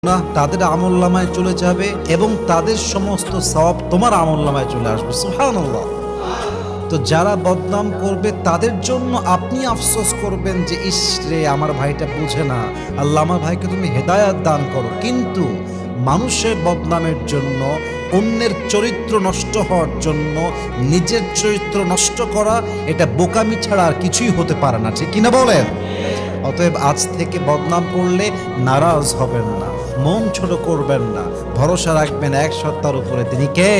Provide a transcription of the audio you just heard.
না, তাদের আমলনামায় চলে যাবে এবং তাদের সমস্ত সওয়াব তোমার আমলনামায় চলে আসবে। সুবহানাল্লাহ। তো যারা বদনাম করবে তাদের জন্য আপনি আফসোস করবেন যে ইস রে, আমার ভাইটা বুঝে না, আল্লাহ আমার ভাইকে তুমি হেদায়াত দান করো। কিন্তু মানুষের বদনামের জন্য, অন্যের চরিত্র নষ্ট হওয়ার জন্য নিজের চরিত্র নষ্ট করা, এটা বোকামি ছাড়া আর কিছুই হতে পারে না, ঠিক কিনা বলেন? অতএব আজ থেকে বদনাম করলে নারাজ হবেন না, মন ছোট করবেন না, ভরসা রাখবেন এক সত্তার উপরে, তিনি কে?